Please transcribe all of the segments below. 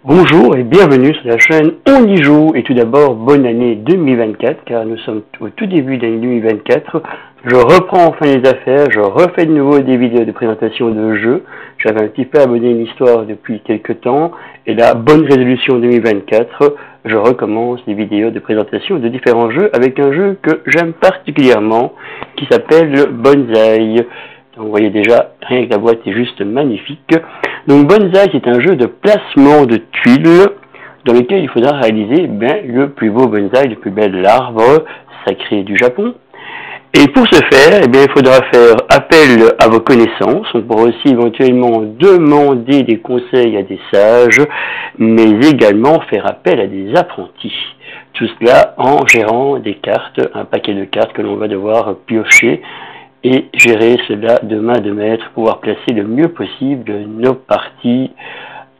Bonjour et bienvenue sur la chaîne On y joue, et tout d'abord bonne année 2024 car nous sommes au tout début de l'année 2024. Je reprends enfin les affaires, je refais de nouveau des vidéos de présentation de jeux. J'avais un petit peu abonné une histoire depuis quelques temps et là, bonne résolution 2024, je recommence des vidéos de présentation de différents jeux avec un jeu que j'aime particulièrement qui s'appelle le Bonsaï. Donc vous voyez déjà, rien que la boîte est juste magnifique. Donc Bonsaï, c'est un jeu de placement de tuiles dans lequel il faudra réaliser le plus beau bonsaï, le plus bel arbre sacré du Japon. Et pour ce faire, il faudra faire appel à vos connaissances. On pourra aussi éventuellement demander des conseils à des sages, mais également faire appel à des apprentis. Tout cela en gérant des cartes, un paquet de cartes que l'on va devoir piocher et gérer cela de main de maître, pouvoir placer le mieux possible nos parties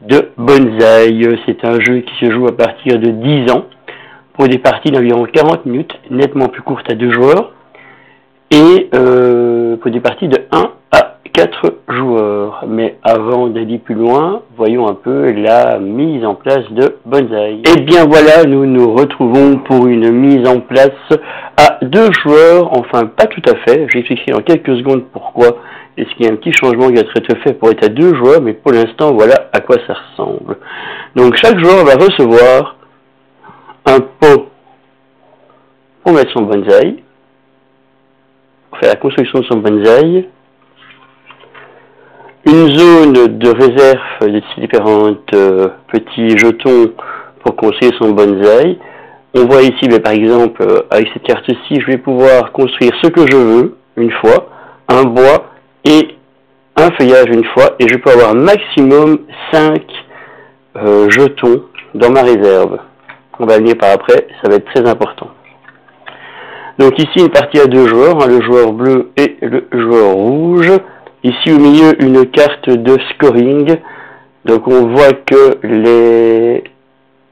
de bonsaï. C'est un jeu qui se joue à partir de 10 ans, pour des parties d'environ 40 minutes, nettement plus courtes à 2 joueurs, et pour des parties de 1 à 4 joueurs. Mais avant d'aller plus loin, voyons un peu la mise en place de bonsaï. Et bien voilà, nous nous retrouvons pour une mise en place à 2 joueurs, enfin pas tout à fait, je vais expliquer dans quelques secondes pourquoi, est-ce qu'il y a un petit changement qui va être fait pour être à 2 joueurs, mais pour l'instant voilà à quoi ça ressemble. Donc chaque joueur va recevoir un pot pour mettre son bonsaï, pour faire la construction de son bonsaï, une zone de réserve de différents petits jetons pour construire son bonsaï. On voit ici, par exemple, avec cette carte-ci, je vais pouvoir construire ce que je veux une fois, un bois et un feuillage une fois, et je peux avoir maximum 5 jetons dans ma réserve. On va venir par après, ça va être très important. Donc ici, une partie à 2 joueurs, le joueur bleu et le joueur rouge. Ici au milieu, une carte de scoring. Donc on voit que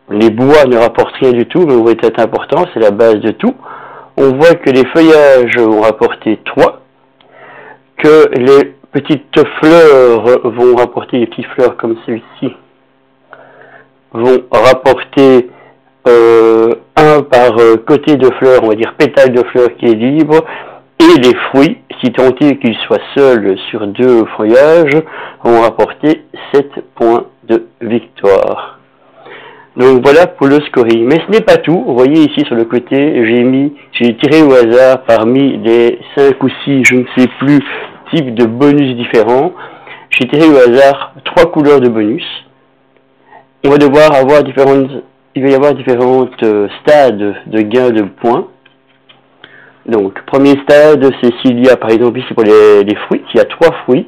les bois ne rapportent rien du tout, mais vont être important, c'est la base de tout. On voit que les feuillages vont rapporter 3, que les petites fleurs vont rapporter, les petites fleurs comme celui-ci, vont rapporter 1 par côté de fleurs, on va dire pétale de fleurs qui est libre, et les fruits, si tant est qu'ils soient seuls sur 2 feuillages, vont rapporter 7 points de victoire. Donc voilà pour le scoring. Mais ce n'est pas tout. Vous voyez ici sur le côté, j'ai tiré au hasard parmi les 5 ou 6, je ne sais plus, types de bonus différents. J'ai tiré au hasard 3 couleurs de bonus. On va devoir avoir il va y avoir différentes stades de gain de points. Donc, premier stade, c'est s'il y a, par exemple, ici pour les fruits, s'il y a 3 fruits,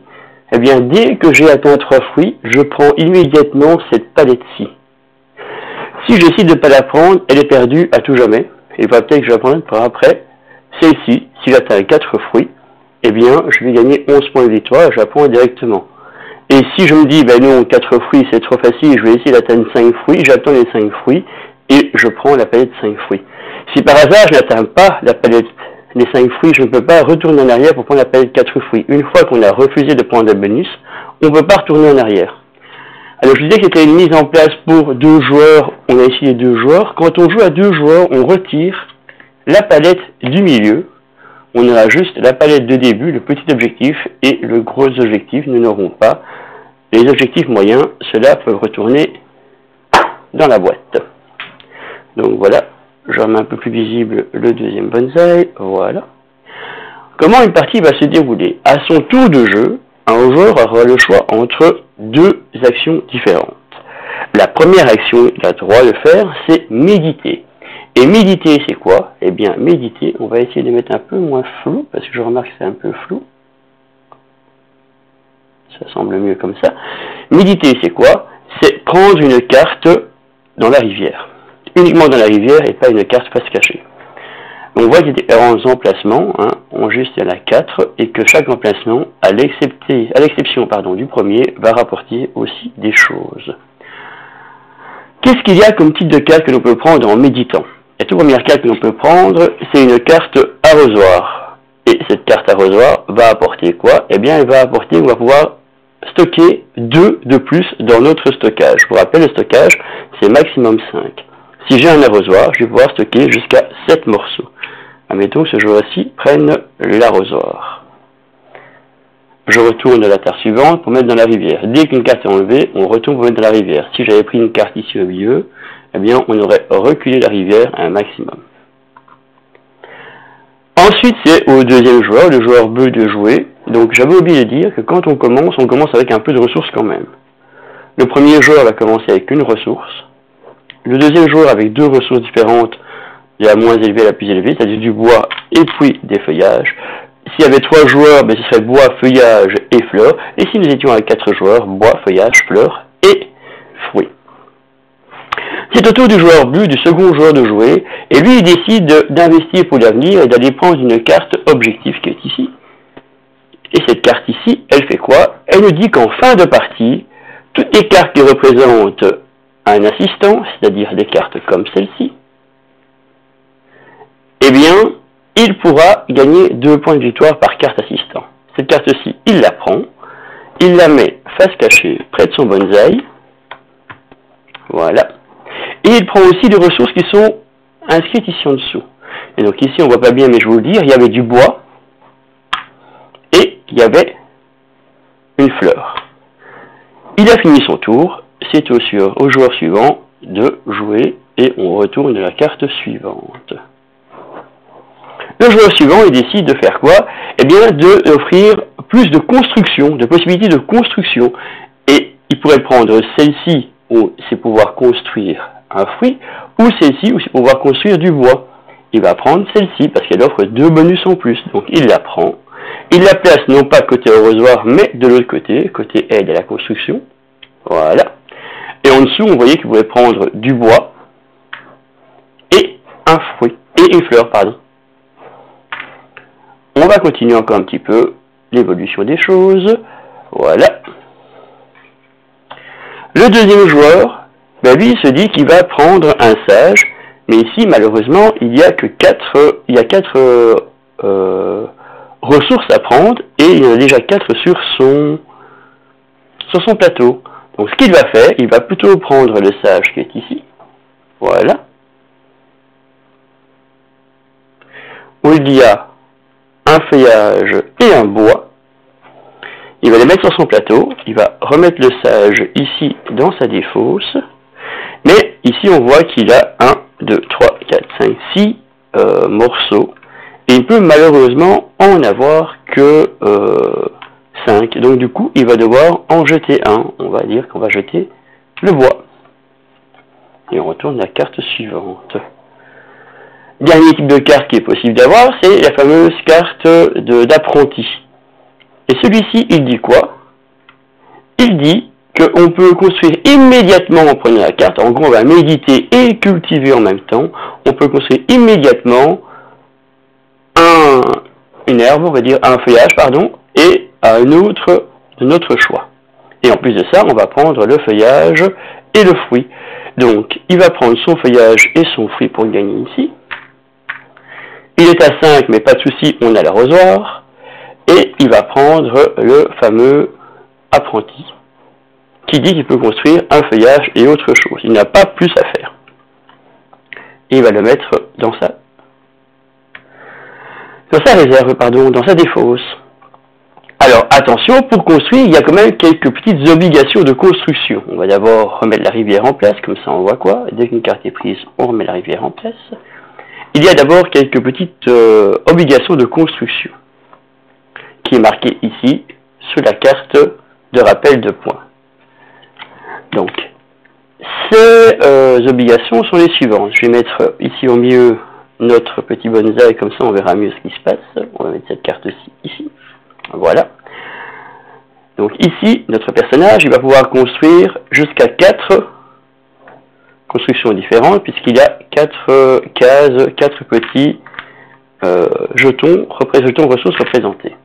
eh bien, dès que j'ai atteint 3 fruits, je prends immédiatement cette palette-ci. Si je décide de ne pas la prendre, elle est perdue à tout jamais. Et peut-être que je vais la prendre pour après. Celle-ci, si j'atteins 4 fruits, eh bien, je vais gagner 11 points de victoire, je la prends directement. Et si je me dis, non, 4 fruits, c'est trop facile, je vais essayer d'atteindre 5 fruits, j'attends les 5 fruits, et je prends la palette 5 fruits. Si par hasard, je n'atteins pas la palette, les 5 fruits, je ne peux pas retourner en arrière pour prendre la palette 4 fruits. Une fois qu'on a refusé de prendre le bonus, on ne peut pas retourner en arrière. Alors je disais que c'était une mise en place pour 2 joueurs, on a ici les 2 joueurs. Quand on joue à 2 joueurs, on retire la palette du milieu. On aura juste la palette de début, le petit objectif, et le gros objectif, nous n'aurons pas. Les objectifs moyens, ceux-là peuvent retourner dans la boîte. Donc voilà, je remets un peu plus visible le deuxième bonsaï, voilà. Comment une partie va se dérouler? À son tour de jeu, un joueur aura le choix entre 2 actions différentes. La première action qu'il a droit de faire, c'est méditer. Et méditer, c'est quoi? Eh bien, méditer, on va essayer de mettre un peu moins flou, parce que je remarque que c'est un peu flou. Ça semble mieux comme ça. Méditer, c'est quoi? C'est prendre une carte dans la rivière. Uniquement dans la rivière et pas une carte face cachée. On voit qu'il y a différents emplacements, on juste il y en a 4, et que chaque emplacement, à l'exception du premier, va rapporter aussi des choses. Qu'est-ce qu'il y a comme type de carte que l'on peut prendre en méditant? La toute première carte que l'on peut prendre, c'est une carte arrosoir. Et cette carte arrosoir va apporter quoi? Eh bien, elle va apporter, on va pouvoir stocker 2 de plus dans notre stockage. Je vous rappelle, le stockage, c'est maximum 5. Si j'ai un arrosoir, je vais pouvoir stocker jusqu'à 7 morceaux. Admettons que ce joueur-ci prenne l'arrosoir. Je retourne à la tare suivante pour mettre dans la rivière. Dès qu'une carte est enlevée, on retourne pour mettre dans la rivière. Si j'avais pris une carte ici au milieu, eh bien, on aurait reculé la rivière à un maximum. Ensuite, c'est au deuxième joueur, le joueur bleu, de jouer. Donc, j'avais oublié de dire que quand on commence avec un peu de ressources quand même. Le premier joueur va commencer avec une ressource. Le deuxième joueur avec 2 ressources différentes, de la moins élevée à la plus élevée, c'est-à-dire du bois et puis des feuillages. S'il y avait 3 joueurs, ben, ce serait bois, feuillage et fleurs. Et si nous étions avec 4 joueurs, bois, feuillage, fleurs et fruits. C'est au tour du joueur bleu, du second joueur, de jouer, et lui il décide d'investir pour l'avenir et d'aller prendre une carte objectif qui est ici. Et cette carte ici, elle fait quoi? Elle nous dit qu'en fin de partie, toutes les cartes qui représentent un assistant, c'est-à-dire des cartes comme celle-ci, eh bien, il pourra gagner 2 points de victoire par carte assistant. Cette carte-ci, il la prend, il la met face cachée près de son bonsaï, voilà. Et il prend aussi des ressources qui sont inscrites ici en dessous. Et donc ici, on ne voit pas bien, mais je vais vous le dire, il y avait du bois et il y avait une fleur. Il a fini son tour, c'est au joueur suivant de jouer et on retourne à la carte suivante. Le joueur suivant, il décide de faire quoi? Eh bien, d'offrir plus de construction, de possibilités de construction. Et il pourrait prendre celle-ci où c'est pouvoir construire un fruit, ou celle-ci où c'est pouvoir construire du bois. Il va prendre celle-ci parce qu'elle offre 2 bonus en plus. Donc il la prend. Il la place non pas côté arrosoir, mais de l'autre côté aide à la construction. Voilà. Et en dessous, on voyait qu'il pouvait prendre du bois et un fruit, et une fleur, pardon. On va continuer encore un petit peu l'évolution des choses. Voilà. Le deuxième joueur, ben lui, il se dit qu'il va prendre un sage, mais ici, malheureusement, il y a 4 ressources à prendre, et il y en a déjà 4 sur son plateau. Donc ce qu'il va faire, il va plutôt prendre le sage qui est ici. Voilà. Où il y a un feuillage et un bois. Il va les mettre sur son plateau. Il va remettre le sage ici dans sa défausse. Mais ici, on voit qu'il a 1, 2, 3, 4, 5, 6 morceaux. Et il peut malheureusement en avoir que 5. Donc du coup, il va devoir en jeter un. On va dire qu'on va jeter le bois. Et on retourne à la carte suivante. Dernier type de carte qui est possible d'avoir, c'est la fameuse carte d'apprenti. Et celui-ci, il dit quoi? Il dit qu'on peut construire immédiatement en prenant la carte. En gros, on va méditer et cultiver en même temps. On peut construire immédiatement une herbe, on va dire un feuillage, pardon, et un autre de notre choix. Et en plus de ça, on va prendre le feuillage et le fruit. Donc, il va prendre son feuillage et son fruit pour gagner ici. Il est à 5, mais pas de souci, on a l'arrosoir. Et il va prendre le fameux apprenti, qui dit qu'il peut construire un feuillage et autre chose. Il n'a pas plus à faire. Et il va le mettre dans sa réserve, dans sa défausse. Alors, attention, pour construire, il y a quand même quelques petites obligations de construction. On va d'abord remettre la rivière en place, comme ça on voit quoi. Dès qu'une carte est prise, on remet la rivière en place. Il y a d'abord quelques petites obligations de construction, qui est marquée ici, sur la carte de rappel de points. Donc, ces obligations sont les suivantes. Je vais mettre ici au milieu notre petit bonsaï, comme ça on verra mieux ce qui se passe. On va mettre cette carte-ci ici. Voilà. Donc ici, notre personnage, il va pouvoir construire jusqu'à 4 constructions différentes, puisqu'il y a 4 cases, 4 petits jetons ressources représentées.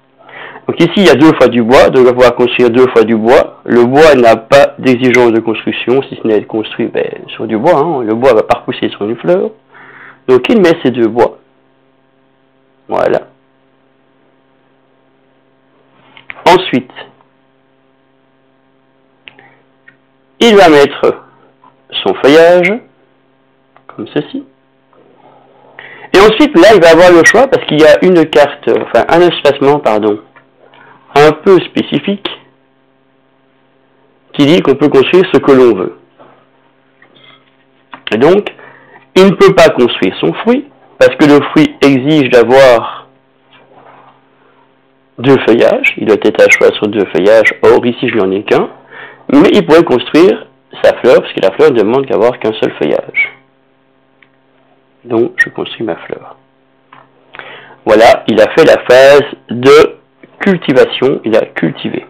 Donc ici, il y a 2 fois du bois, donc il va pouvoir construire 2 fois du bois. Le bois n'a pas d'exigence de construction, si ce n'est d'être construit sur du bois. Hein. Le bois va pas repousser sur une fleur. Donc il met ces 2 bois. Voilà. Ensuite, il va mettre son feuillage, comme ceci. Et ensuite, là, il va avoir le choix, parce qu'il y a une carte, enfin, un espacement, pardon, un peu spécifique, qui dit qu'on peut construire ce que l'on veut. Et donc, il ne peut pas construire son fruit, parce que le fruit exige d'avoir 2 feuillages, il doit être à choix sur 2 feuillages, or ici je n'en ai qu'un, mais il pourrait construire sa fleur, parce que la fleur ne demande qu'avoir qu'un seul feuillage. Donc je construis ma fleur. Voilà, il a fait la phase de cultivation, il a cultivé.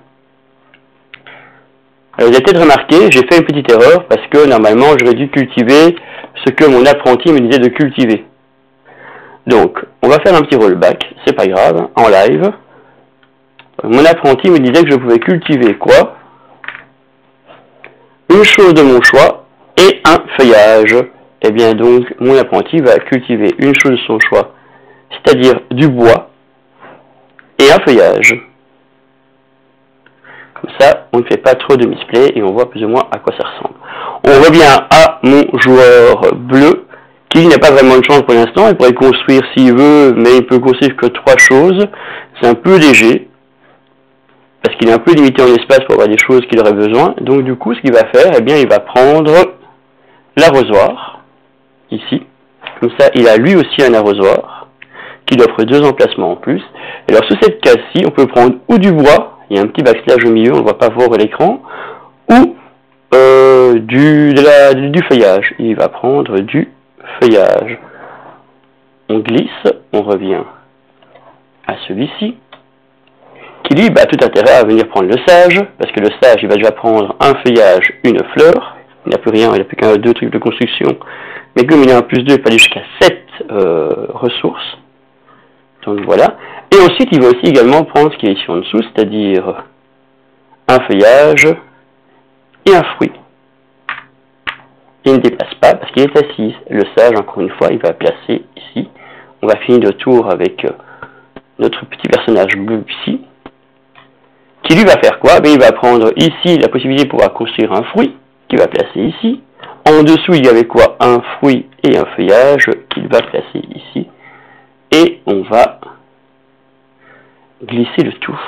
Alors vous avez peut-être remarqué, j'ai fait une petite erreur, parce que normalement j'aurais dû cultiver ce que mon apprenti me disait de cultiver. Donc, on va faire un petit rollback, c'est pas grave, en live. Mon apprenti me disait que je pouvais cultiver quoi? Une chose de mon choix et un feuillage. Et bien donc, mon apprenti va cultiver une chose de son choix, c'est-à-dire du bois et un feuillage. Comme ça, on ne fait pas trop de misplay et on voit plus ou moins à quoi ça ressemble. On revient à mon joueur bleu, qui n'a pas vraiment de chance pour l'instant. Il pourrait construire s'il veut, mais il peut construire que 3 choses. C'est un peu léger, parce qu'il est un peu limité en espace pour avoir des choses qu'il aurait besoin. Donc du coup, ce qu'il va faire, eh bien, il va prendre l'arrosoir, ici. Comme ça, il a lui aussi un arrosoir, qui offre 2 emplacements en plus. Et alors, sous cette case-ci, on peut prendre ou du bois, il y a un petit backslash au milieu, on ne va pas voir l'écran, ou du feuillage. Il va prendre du feuillage. On glisse, on revient à celui-ci, qui lui a tout intérêt à venir prendre le sage, parce que le sage, il va déjà prendre un feuillage, une fleur, il n'a plus rien, il n'a plus qu'un 2 trucs de construction, mais comme il a un plus 2, il peut aller jusqu'à 7 ressources. Donc voilà. Et ensuite, il va aussi également prendre ce qui est ici en dessous, c'est-à-dire un feuillage et un fruit. Il ne dépasse pas parce qu'il est assis. Le sage, encore une fois, il va placer ici. On va finir le tour avec notre petit personnage bleu ici, qui lui va faire quoi? Il va prendre ici la possibilité de pouvoir construire un fruit, qu'il va placer ici. En dessous, il y avait quoi? Un fruit et un feuillage qu'il va placer ici. Et on va glisser le tout.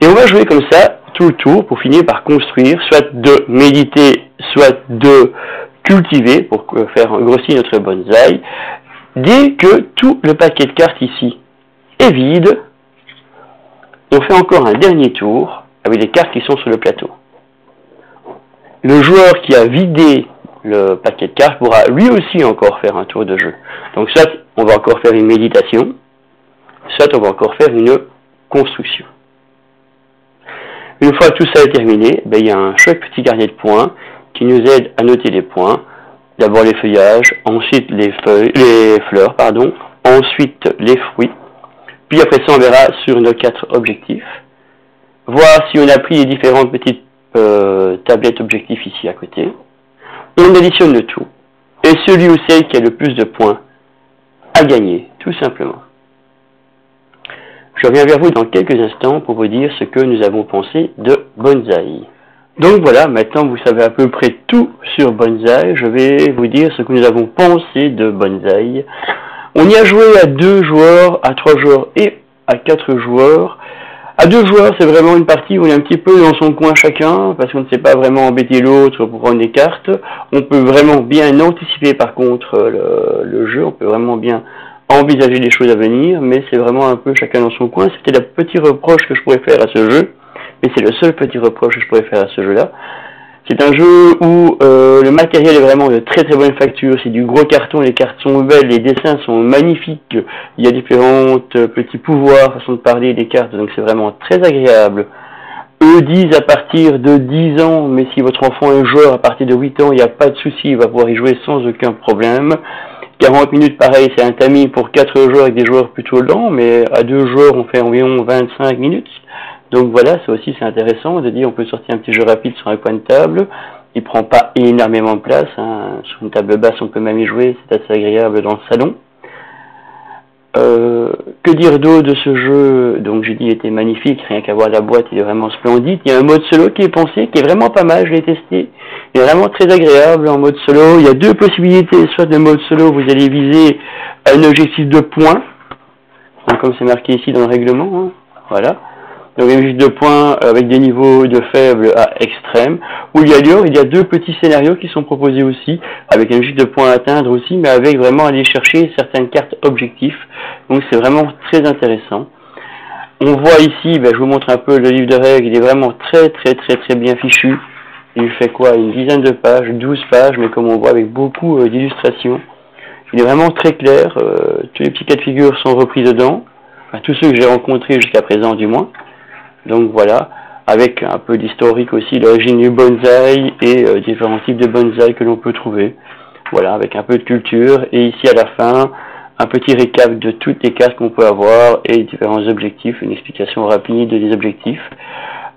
Et on va jouer comme ça tout le tour pour finir par construire, soit de méditer, soit de cultiver pour faire grossir notre bonsaï. Dès que tout le paquet de cartes ici est vide, on fait encore un dernier tour avec les cartes qui sont sur le plateau. Le joueur qui a vidé le paquet de cartes pourra lui aussi encore faire un tour de jeu. Donc soit on va encore faire une méditation, soit on va encore faire une construction. Une fois que tout ça est terminé, il y a un chouette petit carnet de points qui nous aide à noter les points. D'abord les feuillages, ensuite les fleurs, ensuite les fruits. Puis après ça, on verra sur nos 4 objectifs. Voir si on a pris les différentes petites tablettes objectifs ici à côté. On additionne le tout. Et celui ou celle qui a le plus de points a gagné, tout simplement. Je reviens vers vous dans quelques instants pour vous dire ce que nous avons pensé de Bonsaï. Donc voilà, maintenant vous savez à peu près tout sur Bonsaï. Je vais vous dire ce que nous avons pensé de Bonsaï. On y a joué à 2 joueurs, à 3 joueurs et à 4 joueurs. À 2 joueurs, c'est vraiment une partie où on est un petit peu dans son coin chacun, parce qu'on ne sait pas vraiment embêter l'autre pour prendre des cartes. On peut vraiment bien anticiper par contre le jeu, on peut vraiment bien envisager les choses à venir, mais c'est vraiment un peu chacun dans son coin. C'était le petit reproche que je pourrais faire à ce jeu, mais c'est le seul petit reproche que je pourrais faire à ce jeu-là. C'est un jeu où le matériel est vraiment de très très bonne facture, c'est du gros carton, les cartes sont belles, les dessins sont magnifiques, il y a différents petits pouvoirs, façon de parler des cartes, donc c'est vraiment très agréable. Eux disent à partir de 10 ans, mais si votre enfant est joueur à partir de 8 ans, il n'y a pas de souci, il va pouvoir y jouer sans aucun problème. 40 minutes pareil, c'est un timing pour 4 joueurs avec des joueurs plutôt lents, mais à 2 joueurs on fait environ 25 minutes. Donc voilà, ça aussi c'est intéressant de dire on peut sortir un petit jeu rapide sur un coin de table. Il prend pas énormément de place, hein. Sur une table basse on peut même y jouer, c'est assez agréable dans le salon. Que dire d'autre de ce jeu? Donc j'ai dit il était magnifique, rien qu'à voir la boîte, il est vraiment splendide. Il y a un mode solo qui est pensé, qui est vraiment pas mal, je l'ai testé. Il est vraiment très agréable en mode solo. Il y a deux possibilités, soit le mode solo, vous allez viser un objectif de points, donc, comme c'est marqué ici dans le règlement, hein, voilà. Donc un objectif de points avec des niveaux de faible à extrême. Ou il y a deux petits scénarios qui sont proposés aussi, avec un objectif de points à atteindre aussi, mais avec vraiment aller chercher certaines cartes objectifs. Donc c'est vraiment très intéressant. On voit ici, je vous montre un peu le livre de règles, il est vraiment très bien fichu. Il fait quoi? Une dizaine de pages, 12 pages, mais comme on voit avec beaucoup d'illustrations. Il est vraiment très clair, tous les petits cas de figure sont repris dedans, enfin tous ceux que j'ai rencontrés jusqu'à présent du moins. Donc voilà, avec un peu d'historique aussi, l'origine du bonsaï et différents types de bonsaï que l'on peut trouver. Voilà, avec un peu de culture. Et ici à la fin, un petit récap de toutes les cartes qu'on peut avoir et différents objectifs, une explication rapide des objectifs.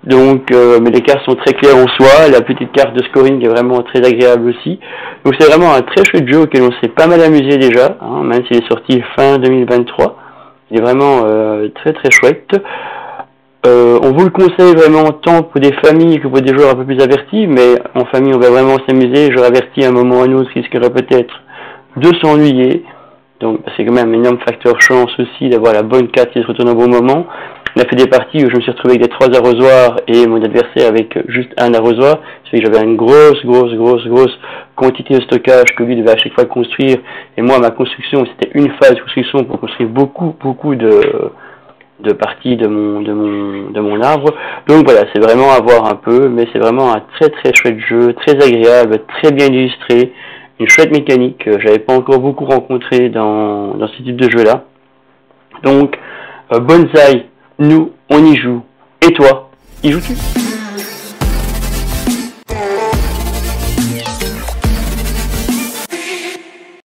Donc, mais les cartes sont très claires en soi. La petite carte de scoring est vraiment très agréable aussi. Donc c'est vraiment un très chouette jeu auquel on s'est pas mal amusé déjà, hein, même s'il est sorti fin 2023. Il est vraiment très chouette. On vous le conseille vraiment tant pour des familles que pour des joueurs un peu plus avertis, mais en famille on va vraiment s'amuser. Je avertis à un moment ou à un autre risquerait peut-être de s'ennuyer. Donc c'est quand même un énorme facteur chance aussi d'avoir la bonne carte qui se retourne au bon moment. On a fait des parties où je me suis retrouvé avec des 3 arrosoirs et mon adversaire avec juste un arrosoir. Ça fait que j'avais une grosse quantité de stockage que lui devait à chaque fois construire. Et moi ma construction c'était une phase de construction pour construire beaucoup de parties de mon arbre. Donc voilà, c'est vraiment à voir un peu, mais c'est vraiment un très chouette jeu, très agréable, très bien illustré, une chouette mécanique que j'avais pas encore beaucoup rencontré dans ce type de jeu là. Donc bonsaï, nous on y joue. Et toi, y joues-tu?